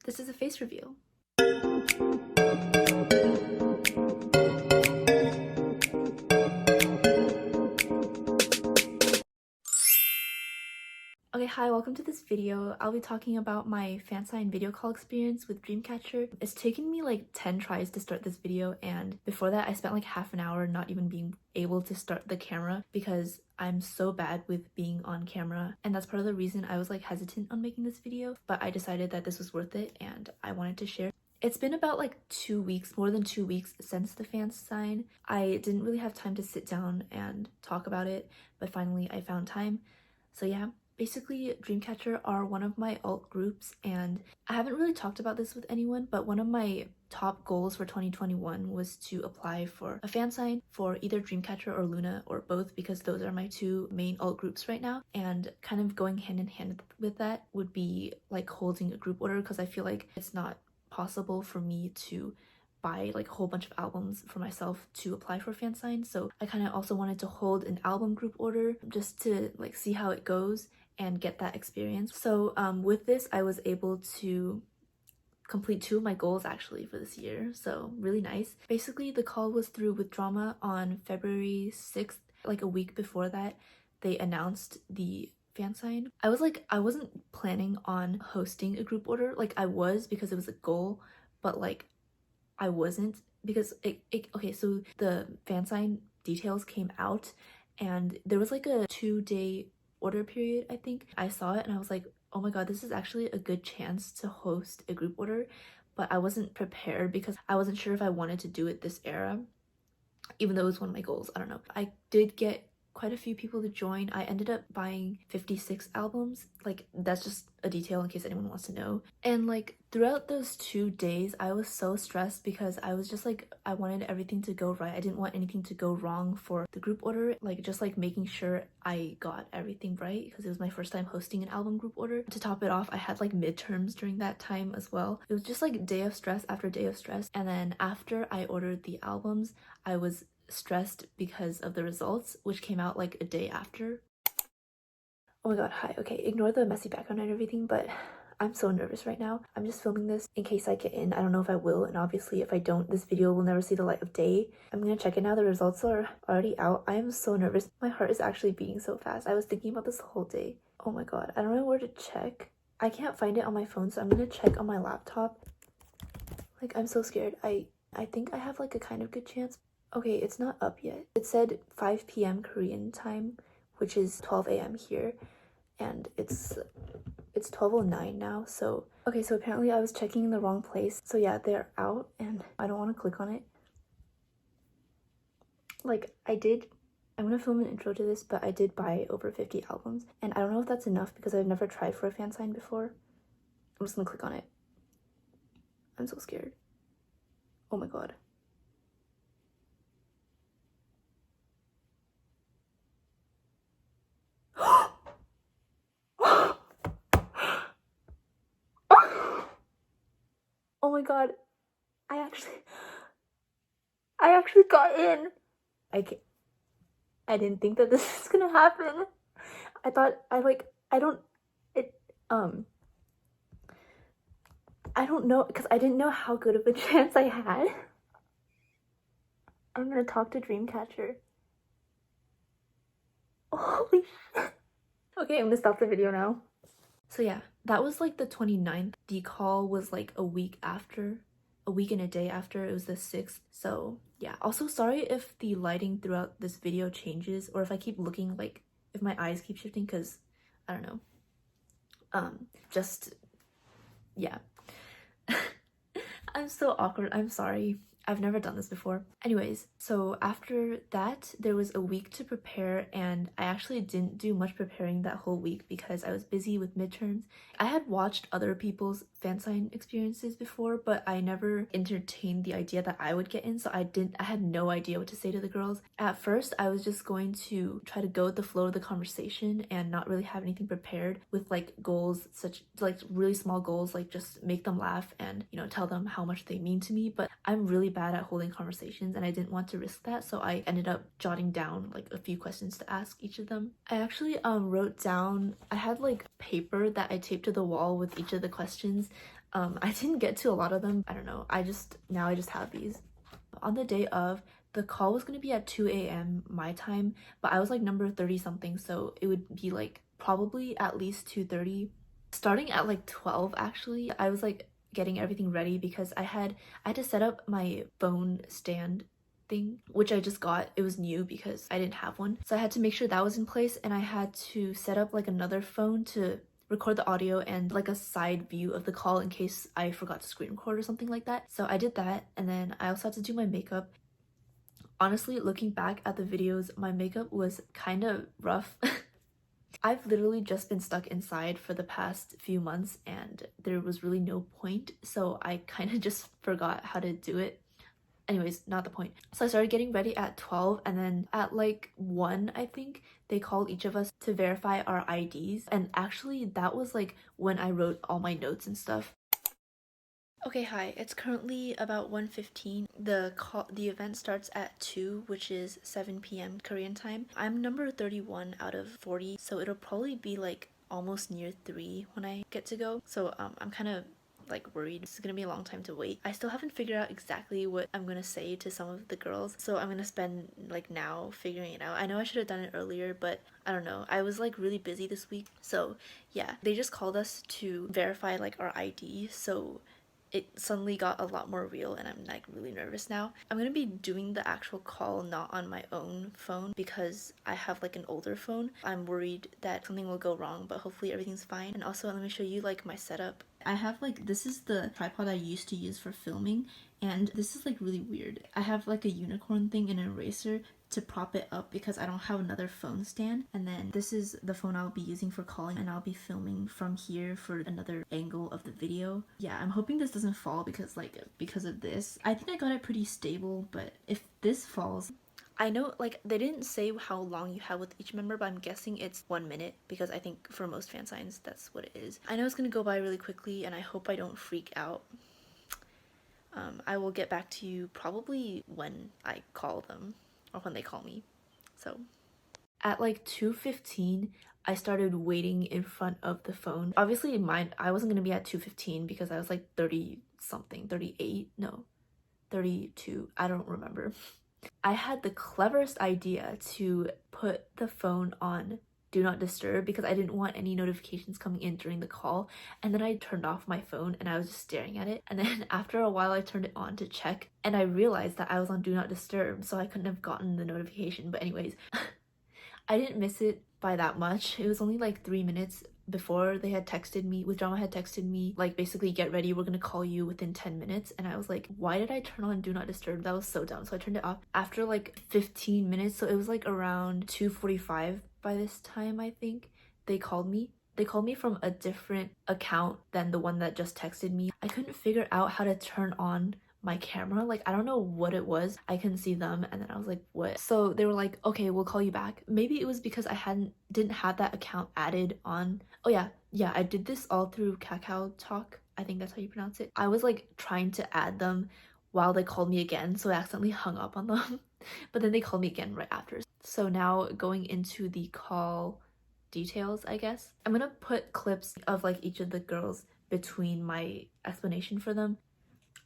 This is a face reveal. Okay, hi, welcome to this video. I'll be talking about my fansign video call experience with Dreamcatcher. It's taken me like 10 tries to start this video, and before that I spent like half an hour not even being able to start the camera because I'm so bad with being on camera, and that's part of the reason I was like hesitant on making this video, but I decided that this was worth it and I wanted to share. It's been about like 2 weeks, more than 2 weeks since the fansign. I didn't really have time to sit down and talk about it, but finally I found time. So yeah. Basically, Dreamcatcher are one of my alt groups, and I haven't really talked about this with anyone, but one of my top goals for 2021 was to apply for a fansign for either Dreamcatcher or Luna, or both, because those are my two main alt groups right now. And kind of going hand in hand with that would be like holding a group order, because I feel like it's not possible for me to buy like a whole bunch of albums for myself to apply for fansign. So I kind of also wanted to hold an album group order just to like see how it goes and get that experience. So with this, I was able to complete 2 of my goals actually for this year, so really nice. Basically, the call was through withdrama on February 6th. Like a week before that, they announced the fansign. I wasn't planning on hosting a group order. Like I was, because it was a goal, but like I wasn't, because okay, so the fansign details came out and there was like a 2-day order period. I think I saw it and I was like, oh my god, this is actually a good chance to host a group order, but I wasn't prepared because I wasn't sure if I wanted to do it this era, even though it was one of my goals. I don't know. I did get quite a few people to join. I ended up buying 56 albums. Like that's just a detail in case anyone wants to know. And like throughout those 2 days I was so stressed because I was just like, I wanted everything to go right. I didn't want anything to go wrong for the group order, like just like making sure I got everything right, because it was my first time hosting an album group order. To top it off, I had like midterms during that time as well. It was just like day of stress after day of stress. And then after I ordered the albums, I was stressed because of the results, which came out like a day after. Oh my god, hi. Okay, ignore the messy background and everything, but I'm so nervous right now. I'm just filming this in case I get in. I don't know if I will, and obviously if I don't, this video will never see the light of day. I'm gonna check it now. The results are already out. I am so nervous. My heart is actually beating so fast. I was thinking about this the whole day. Oh my god, I don't know where to check. I can't find it on my phone, so I'm gonna check on my laptop. Like, I'm so scared. I think I have like a kind of good chance. Okay, it's not up yet. It said 5 p.m. Korean time, which is 12 a.m. here, and it's 12:09 now. So okay, so apparently I was checking in the wrong place. So yeah, they're out and I don't want to click on it. Like I'm gonna film an intro to this, but I did buy over 50 albums, and I don't know if that's enough because I've never tried for a fansign before. I'm just gonna click on it. I'm so scared. Oh my god. Oh my god, I actually got in. I didn't think that this was gonna happen. I thought I don't know, because I didn't know how good of a chance I had. I'm gonna talk to Dreamcatcher. Holy shit. Okay, I'm gonna stop the video now. So yeah, that was like the 29th. The call was like a week and a day after. It was the 6th. So yeah, also sorry if the lighting throughout this video changes, or if I keep looking, like if my eyes keep shifting, because I don't know. Just yeah. I'm so awkward. I'm sorry. I've never done this before. Anyways, so after that, there was a week to prepare, and I actually didn't do much preparing that whole week because I was busy with midterms. I had watched other people's fansign experiences before, but I never entertained the idea that I would get in, so I had no idea what to say to the girls. At first, I was just going to try to go with the flow of the conversation and not really have anything prepared with like goals, such like really small goals, like just make them laugh and, you know, tell them how much they mean to me. But I'm really bad at holding conversations and I didn't want to risk that, so I ended up jotting down like a few questions to ask each of them. I actually wrote down, I had like paper that I taped to the wall with each of the questions. I didn't get to a lot of them. I don't know. I just have these. On the day of, the call was gonna be at 2 a.m. my time, but I was like number 30 something, so it would be like probably at least 2:30. Starting at like 12 actually, I was like getting everything ready because I had to set up my phone stand thing, which I just got. It was new because I didn't have one. So I had to make sure that was in place, and I had to set up like another phone to record the audio and like a side view of the call in case I forgot to screen record or something like that. So I did that, and then I also had to do my makeup. Honestly, looking back at the videos, my makeup was kind of rough. I've literally just been stuck inside for the past few months and there was really no point, so I kind of just forgot how to do it. Anyways, not the point. So I started getting ready at 12, and then at like 1, I think, they called each of us to verify our IDs. And actually, that was like when I wrote all my notes and stuff. Okay, hi. It's currently about 1:15. The event starts at 2, which is 7 p.m. Korean time. I'm number 31 out of 40, so it'll probably be like almost near 3 when I get to go. So I'm kind of like worried. This is gonna be a long time to wait. I still haven't figured out exactly what I'm gonna say to some of the girls, so I'm gonna spend like now figuring it out. I know I should have done it earlier, but I don't know. I was like really busy this week, so yeah. They just called us to verify like our ID, so it suddenly got a lot more real, and I'm like really nervous now. I'm gonna be doing the actual call not on my own phone because I have like an older phone. I'm worried that something will go wrong, but hopefully everything's fine. And also, let me show you like my setup. I have like, this is the tripod I used to use for filming, and this is like really weird. I have like a unicorn thing and an eraser to prop it up because I don't have another phone stand, and then this is the phone I'll be using for calling, and I'll be filming from here for another angle of the video. Yeah, I'm hoping this doesn't fall because of this. I think I got it pretty stable, but if this falls, I know like they didn't say how long you have with each member, but I'm guessing it's 1 minute because I think for most fan signs that's what it is. I know it's gonna go by really quickly, and I hope I don't freak out. I will get back to you probably when I call them or when they call me. So at like 2:15, I started waiting in front of the phone. Obviously I wasn't gonna be at 2:15 because I was like 30 something, 38, no, 32, I don't remember. I had the cleverest idea to put the phone on do not disturb because I didn't want any notifications coming in during the call, and then I turned off my phone and I was just staring at it, and then after a while I turned it on to check and I realized that I was on do not disturb, so I couldn't have gotten the notification. But anyways, I didn't miss it by that much. It was only like 3 minutes before they had texted me, withdrama had texted me like basically get ready, we're gonna call you within 10 minutes, and I was like, why did I turn on do not disturb? That was so dumb. So I turned it off after like 15 minutes, so it was like around 2:45 by this time. I think they called me from a different account than the one that just texted me. I couldn't figure out how to turn on my camera, like I don't know what it was. I couldn't see them, and then I was like, what? So they were like, okay, we'll call you back. Maybe it was because I didn't have that account added on. Oh yeah, I did this all through Kakao Talk, I think that's how you pronounce it. I was like trying to add them while they called me again, so I accidentally hung up on them. But then they called me again right after. So now going into the call details, I guess I'm gonna put clips of like each of the girls between my explanation for them.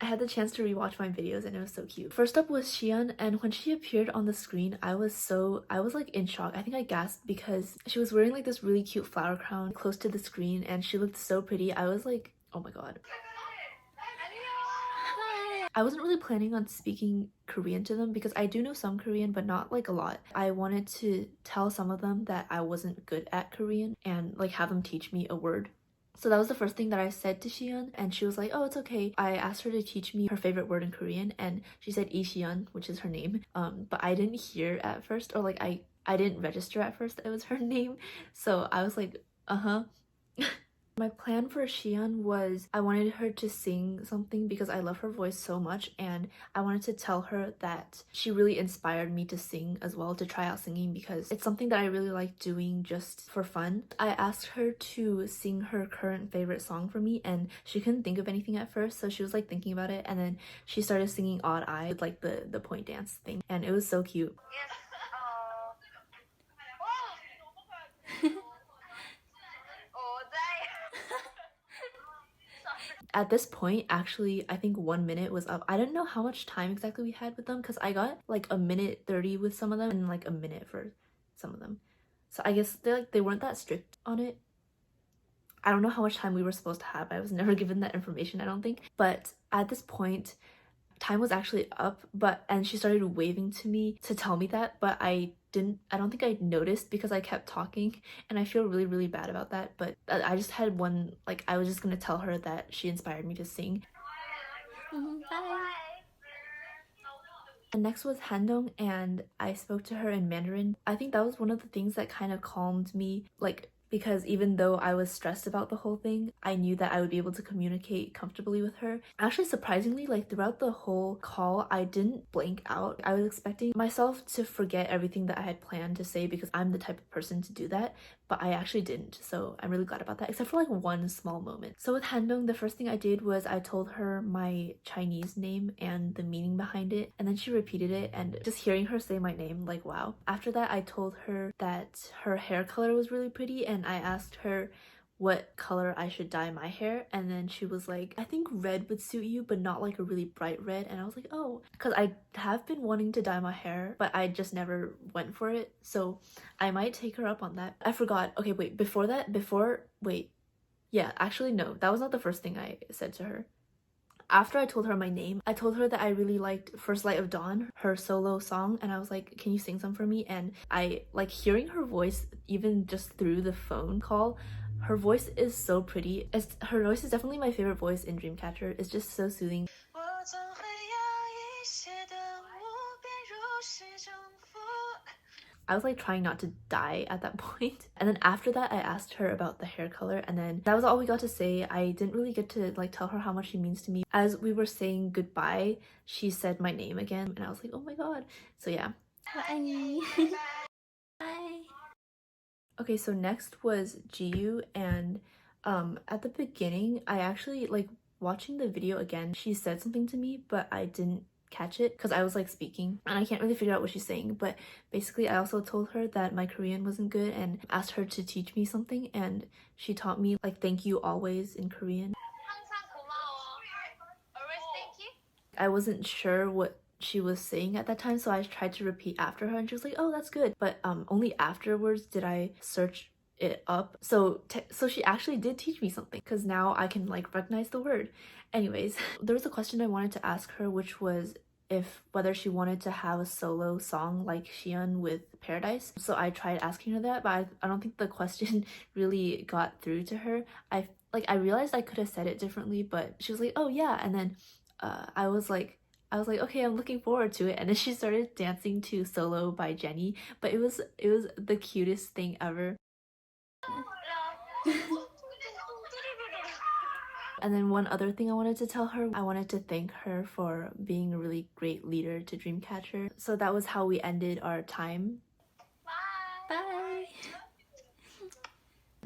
I had the chance to rewatch my videos and it was so cute. First up was Xian, and when she appeared on the screen, I was like in shock. I think I gasped because she was wearing like this really cute flower crown close to the screen and she looked so pretty. I was like, oh my god. I wasn't really planning on speaking Korean to them because I do know some Korean, but not like a lot. I wanted to tell some of them that I wasn't good at Korean and like have them teach me a word. So that was the first thing that I said to Xion, and she was like, oh, it's okay. I asked her to teach me her favorite word in Korean, and she said Xion, which is her name. But I didn't hear at first, or like I didn't register at first that it was her name. So I was like, uh-huh. My plan for Xian was I wanted her to sing something because I love her voice so much, and I wanted to tell her that she really inspired me to sing as well, to try out singing because it's something that I really like doing just for fun. I asked her to sing her current favorite song for me and she couldn't think of anything at first, so she was like thinking about it, and then she started singing Odd Eye with like the point dance thing, and it was so cute. At this point, actually, I think 1 minute was up. I didn't know how much time exactly we had with them because I got like a minute 30 with some of them and like a minute for some of them. So I guess they weren't that strict on it. I don't know how much time we were supposed to have. I was never given that information, I don't think. But at this point, time was actually up, and she started waving to me to tell me that, but I don't think I noticed because I kept talking, and I feel really, really bad about that. But I just had one, like, I was just gonna tell her that she inspired me to sing. Bye. And next was Handong, and I spoke to her in Mandarin. I think that was one of the things that kind of calmed me, like, because even though I was stressed about the whole thing, I knew that I would be able to communicate comfortably with her. Actually, surprisingly, like throughout the whole call, I didn't blank out. I was expecting myself to forget everything that I had planned to say because I'm the type of person to do that, but I actually didn't. So I'm really glad about that, except for like one small moment. So with Handong, the first thing I did was I told her my Chinese name and the meaning behind it, and then she repeated it, and just hearing her say my name, like wow. After that, I told her that her hair color was really pretty, and I asked her what color I should dye my hair, and then she was like, I think red would suit you, but not like a really bright red. And I was like, oh, because I have been wanting to dye my hair, but I just never went for it, so I might take her up on that. I forgot. Okay, wait, yeah, actually no, that was not the first thing I said to her. After I told her my name, I told her that I really liked First Light of Dawn, her solo song, and I was like, can you sing some for me? And I like hearing her voice even just through the phone call. Her voice is so pretty. Her voice is definitely my favorite voice in Dreamcatcher. It's just so soothing. I was like trying not to die at that point. And then after that, I asked her about the hair color, and then that was all we got to say. I didn't really get to like tell her how much she means to me. As we were saying goodbye, she said my name again, and I was like, oh my god. So yeah. Bye. Bye. Okay, so next was Jiyu, and at the beginning, I actually like watching the video again. She said something to me, but I didn't catch it because I was like speaking and I can't really figure out what she's saying. But basically, I also told her that my Korean wasn't good and asked her to teach me something, and she taught me like thank you always in Korean. I wasn't sure what she was saying at that time, so I tried to repeat after her, and she was like, oh, that's good. But only afterwards did I search it up. So she actually did teach me something, because now I can like recognize the word. Anyways, there was a question I wanted to ask her, which was whether she wanted to have a solo song like Xian with Paradise. So I tried asking her that, but I don't think the question really got through to her. I realized I could have said it differently, but she was like, oh yeah. And then I was like, okay, I'm looking forward to it. And then she started dancing to Solo by Jennie, but it was the cutest thing ever. And then one other thing I wanted to tell her, I wanted to thank her for being a really great leader to Dreamcatcher. So that was how we ended our time. Bye! Bye!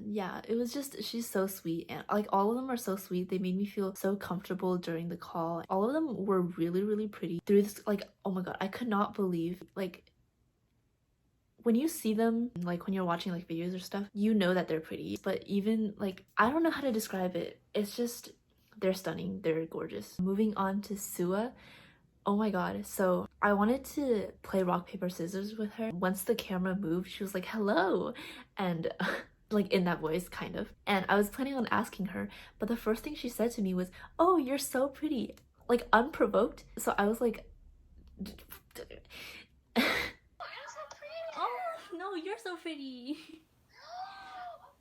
Yeah, it was just, she's so sweet, and like all of them are so sweet. They made me feel so comfortable during the call. All of them were really, really pretty. Through this, like, oh my god, I could not believe, like, when you see them, like when you're watching like videos or stuff, you know that they're pretty. But even like, I don't know how to describe it. It's just, they're stunning. They're gorgeous. Moving on to Sua. Oh my god. So I wanted to play rock, paper, scissors with her. Once the camera moved, she was like, hello. And like in that voice, kind of. And I was planning on asking her, but the first thing she said to me was, oh, you're so pretty. Like unprovoked. So I was like, oh no, you're so pretty.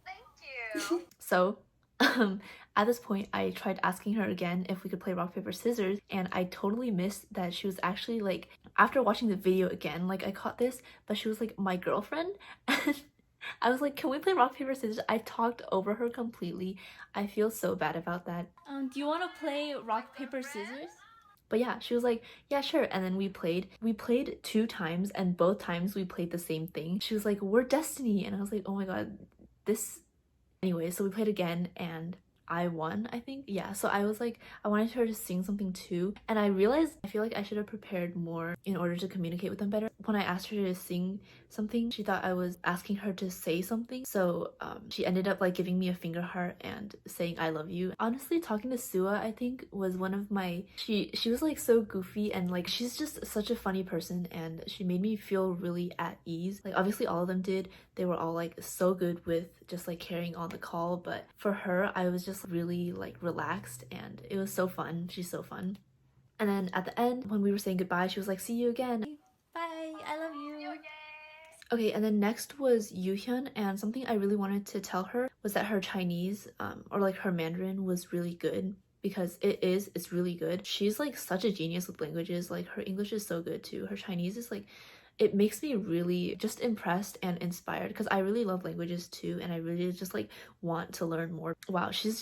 Thank you. So at this point, I tried asking her again if we could play rock, paper, scissors, and I totally missed that she was actually like, after watching the video again, like I caught this, but she was like my girlfriend. And I was like, can we play rock, paper, scissors? I talked over her completely. I feel so bad about that. Do you want to play rock, paper, scissors? But yeah, she was like, yeah, sure. And then we played 2 times, and both times we played the same thing. She was like, we're destiny. And I was like, oh my god, this. Anyway, so we played again, and I won, I think. Yeah, so I was like, I wanted her to sing something too, and I realized I feel like I should have prepared more in order to communicate with them better. when I asked her to sing something, she thought I was asking her to say something. So she ended up like giving me a finger heart and saying I love you. Honestly, talking to Sua, I think, was one of my she was like so goofy, and like she's just such a funny person, and she made me feel really at ease. Like obviously all of them did. They were all like so good with just like carrying on the call, but for her I was just really like relaxed, and it was so fun. She's so fun. And then at the end, when we were saying goodbye, she was like, see you again. Bye, I love you. Okay, and then next was Yuhyun, and something I really wanted to tell her was that her Chinese, or like her Mandarin was really good, because it's really good. She's like such a genius with languages. Like her English is so good too. Her Chinese is like, it makes me really just impressed and inspired, because I really love languages too, and I really just like want to learn more. Wow, she's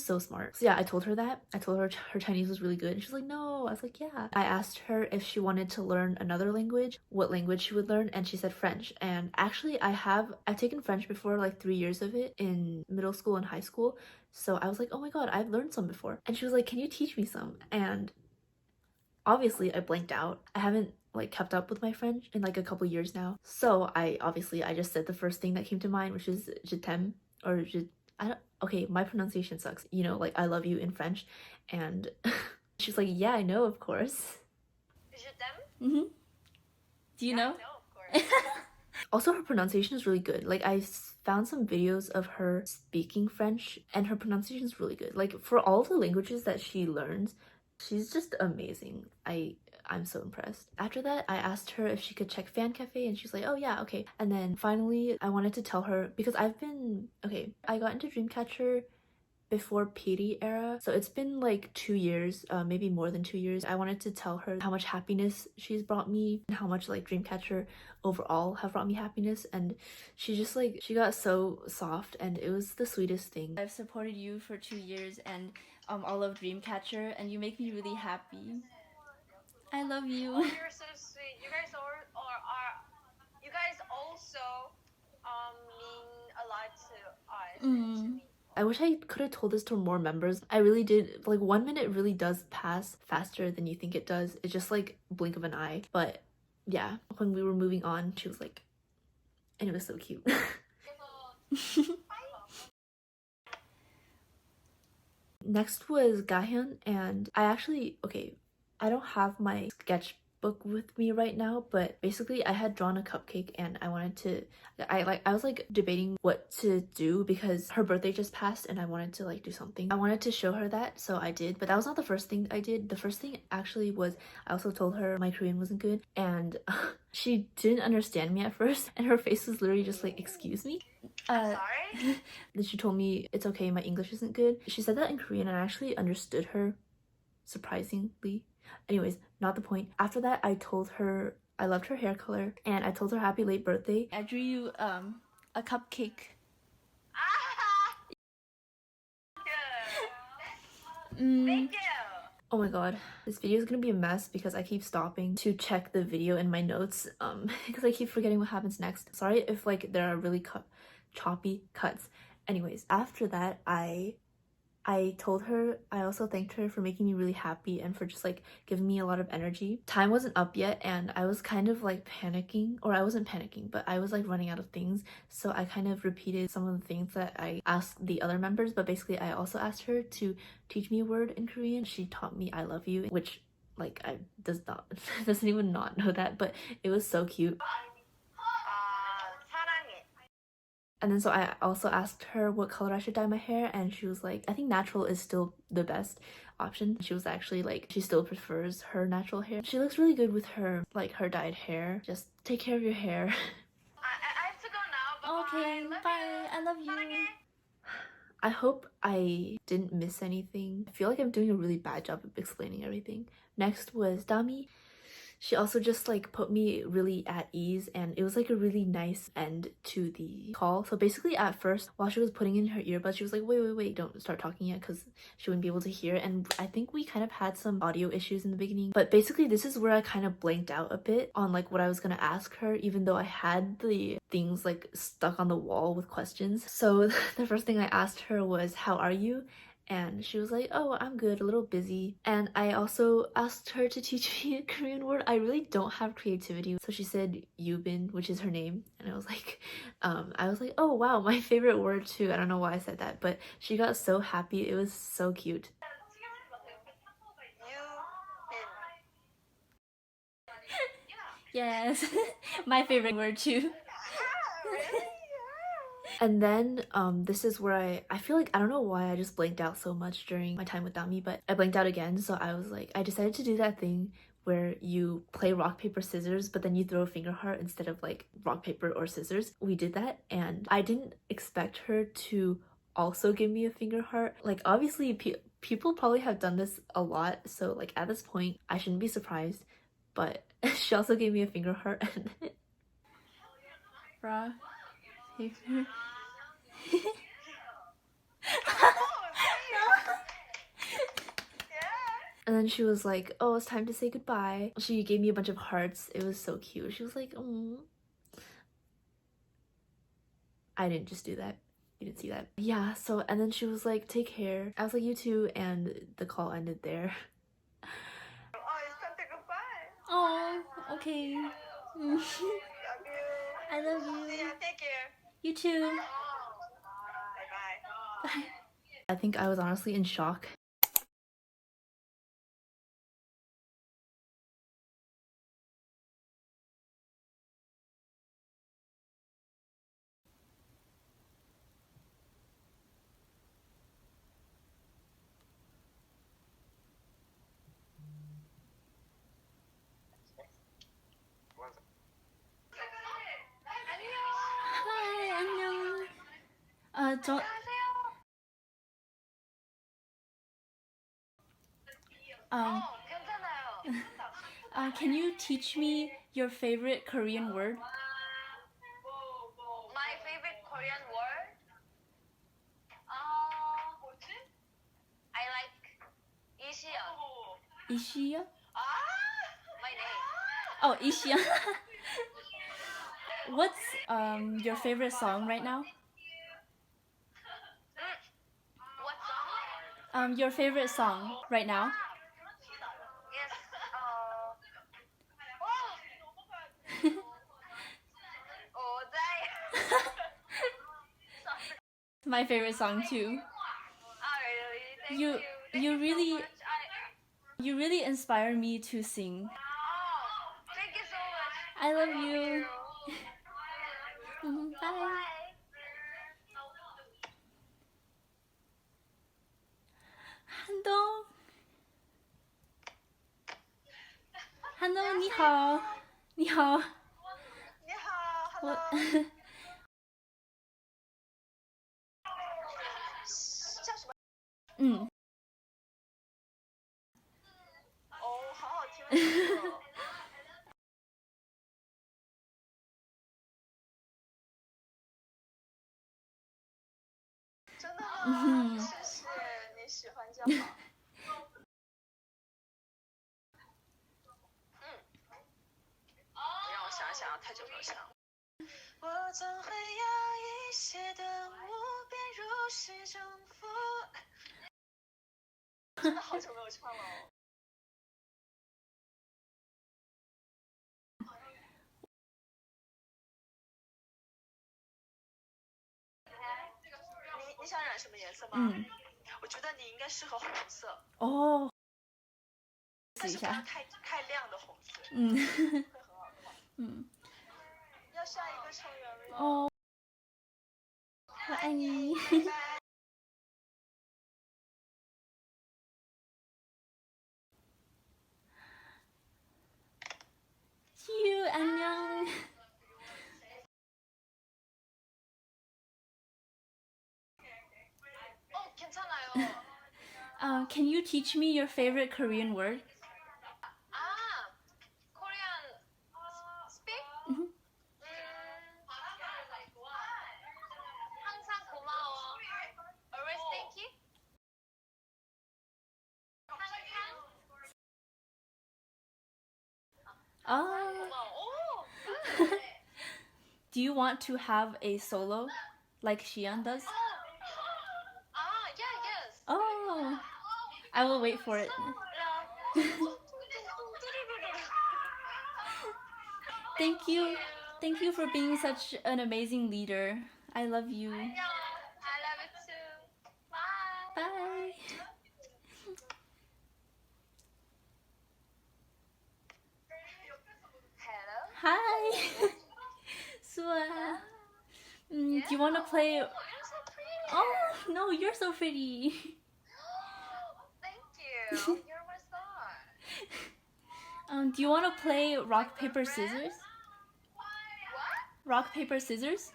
so smart. So yeah, I told her that. I told her her Chinese was really good, and she's like, no. I was like, yeah. I asked her if she wanted to learn another language, what language she would learn, and she said French. And actually I've taken French before, like 3 years of it in middle school and high school. So I was like, oh my god, I've learned some before. And she was like, can you teach me some? And obviously I blanked out. I haven't like kept up with my French in like a couple years now. So I just said the first thing that came to mind, which is je t'aime, or I don't, okay, my pronunciation sucks. You know, like I love you in French. And she's like, yeah, I know, of course. Je t'aime? Mm-hmm. Do you know? I know, of course. Also, her pronunciation is really good. Like I found some videos of her speaking French, and her pronunciation is really good. Like for all the languages that she learns, she's just amazing. I'm so impressed. After that, I asked her if she could check Fan Cafe, and she's like, oh yeah, okay. And then finally, I wanted to tell her, because I got into Dreamcatcher before PD era, so it's been like 2 years, maybe more than 2 years. I wanted to tell her how much happiness she's brought me, and how much like Dreamcatcher overall have brought me happiness. And she just like, she got so soft, and it was the sweetest thing. I've supported you for 2 years, and all of Dreamcatcher, and you make me really happy. I love you. Oh, you're so sweet. You guys you guys also mean a lot to us and to me. I wish I could have told this to more members. I really did. Like 1 minute really does pass faster than you think it does. It's just like blink of an eye. But yeah, when we were moving on, she was like, and it was so cute. Next was Gahyun, and I don't have my sketchbook with me right now, but basically I had drawn a cupcake, and I was like debating what to do, because her birthday just passed and I wanted to like do something. I wanted to show her that, so I did, but that was not the first thing I did. The first thing actually was, I also told her my Korean wasn't good, and she didn't understand me at first, and her face was literally just like, excuse me? Sorry? Then she told me it's okay, my English isn't good. She said that in Korean, and I actually understood her, surprisingly. Anyways, not the point. After that, I told her I loved her hair color, and I told her happy late birthday. I drew you a cupcake. Thank you. Oh my god, this video is gonna be a mess because I keep stopping to check the video in my notes because I keep forgetting what happens next. Sorry if like there are really choppy cuts. Anyways, after that, I told her, I also thanked her for making me really happy and for just like giving me a lot of energy. Time wasn't up yet, and I was kind of like panicking, or I wasn't panicking, but I was like running out of things. So I kind of repeated some of the things that I asked the other members, but basically I also asked her to teach me a word in Korean. She taught me I love you, which like doesn't even not know that, but it was so cute. And then so I also asked her what color I should dye my hair, and she was like, I think natural is still the best option. She was actually like, she still prefers her natural hair. She looks really good with her dyed hair. Just take care of your hair. I have to go now. Okay, bye. I love you. I hope I didn't miss anything. I feel like I'm doing a really bad job of explaining everything. Next was Dami. She also just like put me really at ease, and it was like a really nice end to the call. So basically at first, while she was putting in her earbuds, she was like, wait, don't start talking yet, because she wouldn't be able to hear. And I think we kind of had some audio issues in the beginning. But basically this is where I kind of blanked out a bit on like what I was gonna ask her, even though I had the things like stuck on the wall with questions. So the first thing I asked her was, how are you? and she was like, oh, I'm good, a little busy. And I also asked her to teach me a Korean word. I really don't have creativity. So she said Yubin, which is her name. And I was like, oh wow, my favorite word too. I don't know why I said that, but she got so happy. It was so cute. Yes, my favorite word too. And then this is where I feel like I don't know why I just blanked out so much during my time with Dami, but I blanked out again. So I was like, I decided to do that thing where you play rock paper scissors, but then you throw a finger heart instead of like rock paper or scissors. We did that, and I didn't expect her to also give me a finger heart. Like obviously people probably have done this a lot, so like at this point I shouldn't be surprised, but she also gave me a finger heart. And rock paper. And then she was like, oh, it's time to say goodbye. She gave me a bunch of hearts. It was so cute. She was like, oh. I didn't just do that. You didn't see that. Yeah, so, and then she was like, take care. I was like, you too, and the call ended there. Oh, it's time to say goodbye. Oh, okay. Love you. I love you. Yeah, take care. You too. Bye-bye. Bye. I think I was honestly in shock. Hi, 안녕. 저 can you teach me your favorite Korean word? My favorite Korean word? I like Ishiya. Ishiya? My name. Oh, Ishiya. What's your favorite song right now? What song? Your favorite song right now? Yes. My favorite song too. Really? You Thank you really so much. you really inspire me to sing. Thank you so much. I love you. Bye. Bye. 한동. 한동, 你好. 你好. 你好 Hello. 叫什么？哦，好好听的歌哦。真的吗？谢谢，你喜欢就好。让我想想啊，太久没有想了。我总会有一些的无边如释重复。真的好久没有唱了哦。你想染什么颜色吗？我觉得你应该适合红色。哦。但是不要太亮的红色。会很好看。要下一个成员了。哦。我爱你。you 안녕. 괜찮아요. Can you teach me your favorite Korean word? Korean speak? 항상 고마워. Always thank you. Oh. Do you want to have a solo like Xian does? Yeah, yes. Oh, I will wait for it. Thank you. Thank you for being such an amazing leader. I love you. I love it too. Bye. Bye. Hello. Hi. Sua. Do you want to play? Oh, you're so pretty. Oh, no, you're so pretty. Thank you. You're my star. Do you want to play rock, paper, scissors? What? Rock, paper, scissors?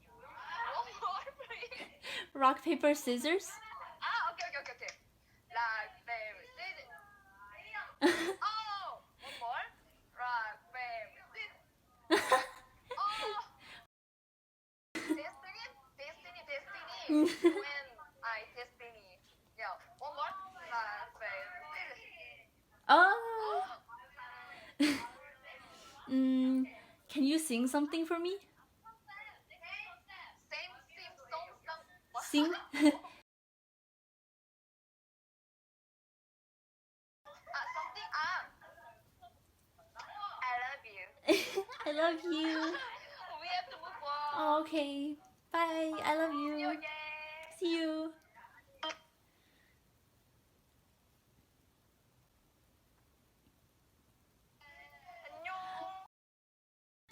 One more, please. Rock, paper, scissors? Okay. Rock, paper, scissors. Oh, one more. Rock, paper, scissors. Oh. Destiny. When I destiny. Yeah, one more. Rock, paper, scissors. Oh. Can you sing something for me? Sing, Sing? something. I love you. I love you. We have to move on. Oh, okay. Bye. I love See you you. again. See you.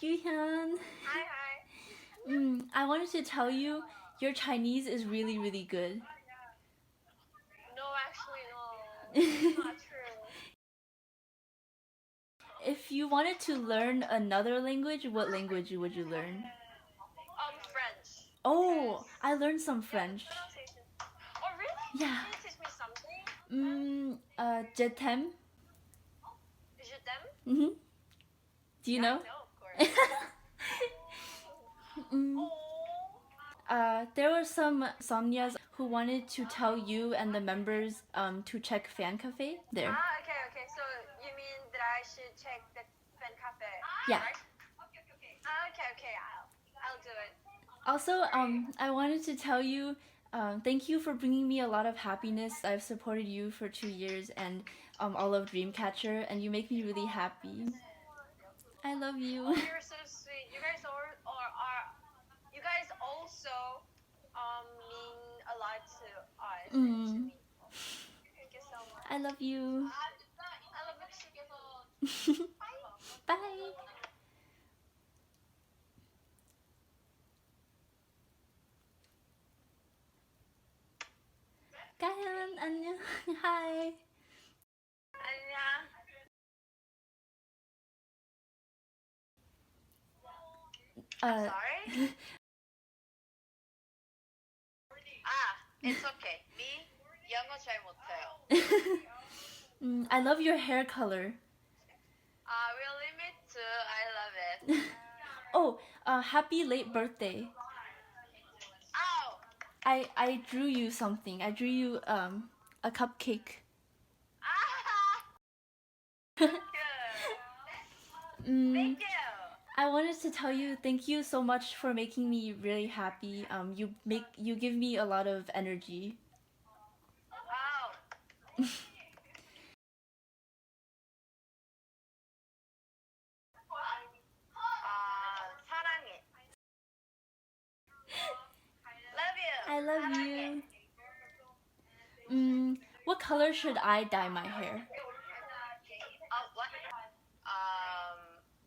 Yuhyun. Hi. I wanted to tell you your Chinese is really, really good. No, actually, no. It's not true. If you wanted to learn another language, what language would you learn? French. Oh, I learned some French. Pronunciation. Oh, really? Yeah. Can you teach me something? Je t'aime. Je t'aime? Mm-hmm. Do you know? No, of course. There were some Somnias who wanted to tell you and the members to check Fan Cafe there. Okay. So you mean that I should check the fan cafe? Yeah. Right? Okay. I'll do it. Also, I wanted to tell you, thank you for bringing me a lot of happiness. I've supported you for 2 years and all of Dreamcatcher, and you make me really happy. I love you. Oh, you're so sweet. You guys you guys also mean a lot to us. And to me. Thank you so much. I love you. I love you. Bye. 가연 안녕. Hi. I'm sorry? It's okay. Me, 영어 잘 못해요. I love your hair color. Really, me too. I love it. Oh, happy late birthday. Ow! I drew you something. I drew you a cupcake. Good. Thank you. I wanted to tell you thank you so much for making me really happy. You give me a lot of energy. Wow. 사랑해. Love you. I love you. What color should I dye my hair? What?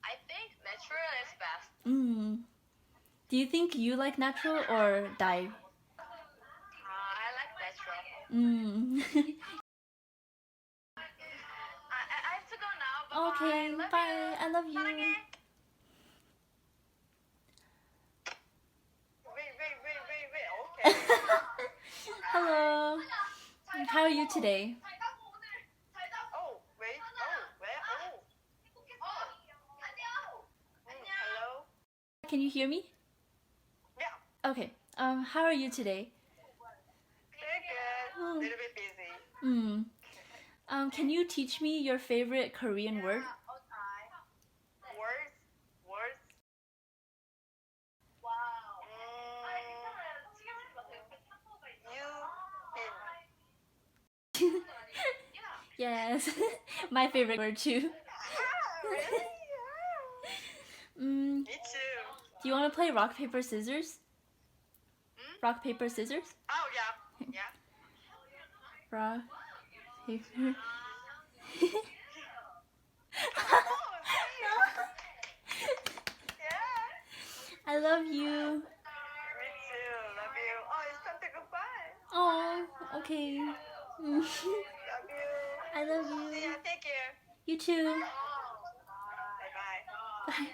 I think natural is best. Do you think you like natural or dye? I like natural. I have to go now. Okay, Love bye. you. I love you. 사랑해. Wait. Okay. Hello. How are you today? Oh, wait. Hello? Can you hear me? Yeah. Okay. How are you today? Good. A little bit busy. Can you teach me your favorite Korean word? Yes. My favorite word too. Really? Mm, Me too. do you want to play rock, paper, scissors? Rock, paper, scissors? Oh, yeah. Yeah. Rock, paper. Oh, yeah. I love you. Me too. Love you. Oh, it's time to goodbye. Oh, okay. Love you. I love See ya. you. Take care. You too. Bye-bye. Bye.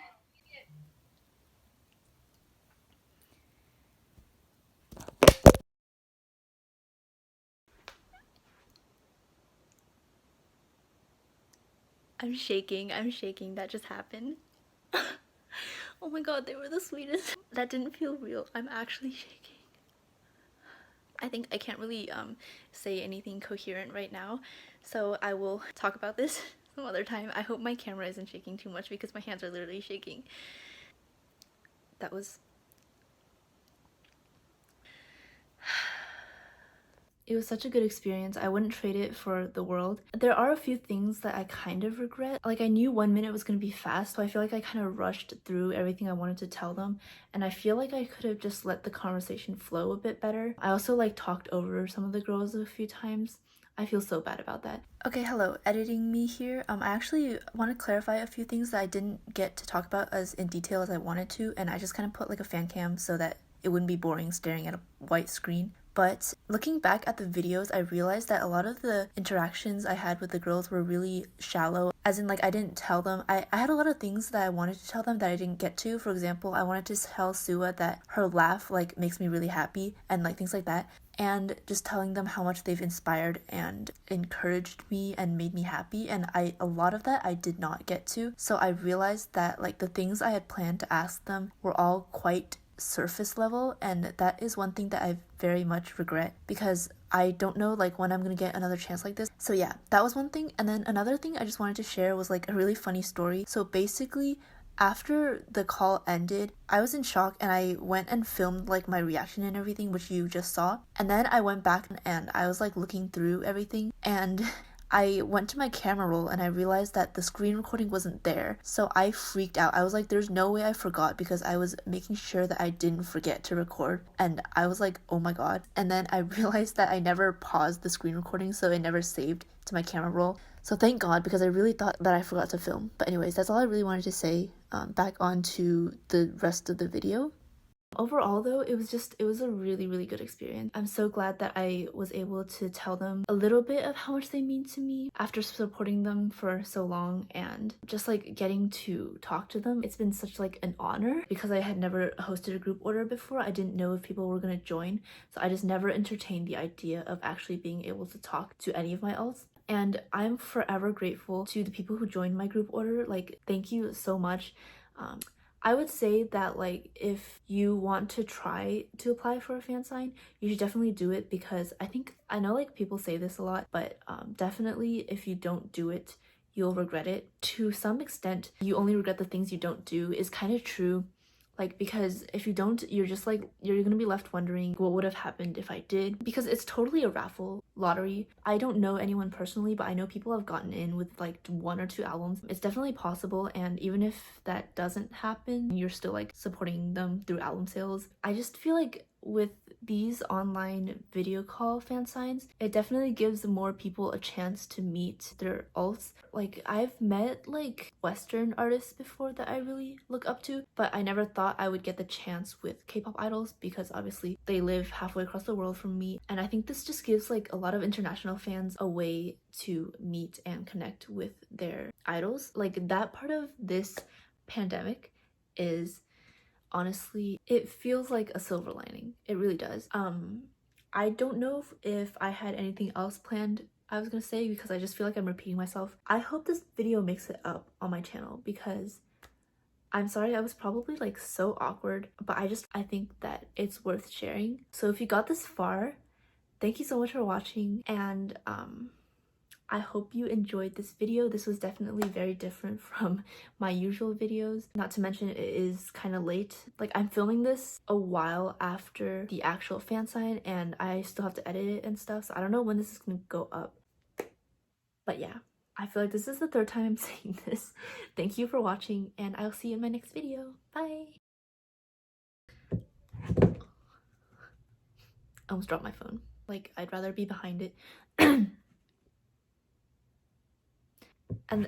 I'm shaking. That just happened. Oh my god, they were the sweetest. That didn't feel real. I'm actually shaking. I think I can't really say anything coherent right now, so I will talk about this some other time. I hope my camera isn't shaking too much because my hands are literally shaking. That was... It was such a good experience. I wouldn't trade it for the world. There are a few things that I kind of regret. Like, I knew 1 minute was gonna be fast, so I feel like I kind of rushed through everything I wanted to tell them, and I feel like I could have just let the conversation flow a bit better. I also like talked over some of the girls a few times. I feel so bad about that. Okay, hello, editing me here. I actually want to clarify a few things that I didn't get to talk about as in detail as I wanted to, and I just kind of put like a fan cam so that it wouldn't be boring staring at a white screen. But looking back at the videos, I realized that a lot of the interactions I had with the girls were really shallow. As in, like, I didn't tell them. I had a lot of things that I wanted to tell them that I didn't get to. For example, I wanted to tell Sua that her laugh, like, makes me really happy and, like, things like that. And just telling them how much they've inspired and encouraged me and made me happy. And a lot of that I did not get to. So I realized that, like, the things I had planned to ask them were all quite surface level, and that is one thing that I very much regret because I don't know like when I'm gonna get another chance like this. So yeah, that was one thing. And then another thing I just wanted to share was like a really funny story. So basically, after the call ended, I was in shock and I went and filmed like my reaction and everything, which you just saw. And then I went back and I was like looking through everything, and I went to my camera roll and I realized that the screen recording wasn't there. So I freaked out. I was like, there's no way I forgot, because I was making sure that I didn't forget to record. And I was like, oh my god. And then I realized that I never paused the screen recording, so it never saved to my camera roll. So thank god, because I really thought that I forgot to film. But anyways, that's all I really wanted to say. Back on to the rest of the video. Overall though, it was a really good experience. I'm so glad that I was able to tell them a little bit of how much they mean to me after supporting them for so long, and just like getting to talk to them. It's been such like an honor because I had never hosted a group order before. I didn't know if people were gonna join, so I just never entertained the idea of actually being able to talk to any of my alts. And I'm forever grateful to the people who joined my group order. Like, thank you so much. I would say that like if you want to try to apply for a fan sign, you should definitely do it, because I know like people say this a lot, but definitely if you don't do it, you'll regret it. To some extent, you only regret the things you don't do is kind of true. Like, because if you don't, you're just like, you're gonna be left wondering what would have happened if I did, because it's totally a raffle lottery. I don't know anyone personally, but I know people have gotten in with like 1 or 2 albums. It's definitely possible, and even if that doesn't happen, you're still like supporting them through album sales. I just feel like with these online video call fan signs, it definitely gives more people a chance to meet their alts. Like, I've met like Western artists before that I really look up to, but I never thought I would get the chance with K-pop idols, because obviously they live halfway across the world from me, and I think this just gives like a lot of international fans a way to meet and connect with their idols. Like, that part of this pandemic is, honestly, it feels like a silver lining. It really does. I don't know if I had anything else planned I was gonna say, because I just feel like I'm repeating myself. I hope this video makes it up on my channel, because I'm sorry I was probably like so awkward, but I think that it's worth sharing. So if you got this far, thank you so much for watching, and I hope you enjoyed this video. This was definitely very different from my usual videos. Not to mention, it is kind of late. Like, I'm filming this a while after the actual fan sign, and I still have to edit it and stuff, so I don't know when this is gonna go up. But yeah, I feel like this is the third time I'm saying this. Thank you for watching, and I'll see you in my next video. Bye! I almost dropped my phone. Like, I'd rather be behind it. And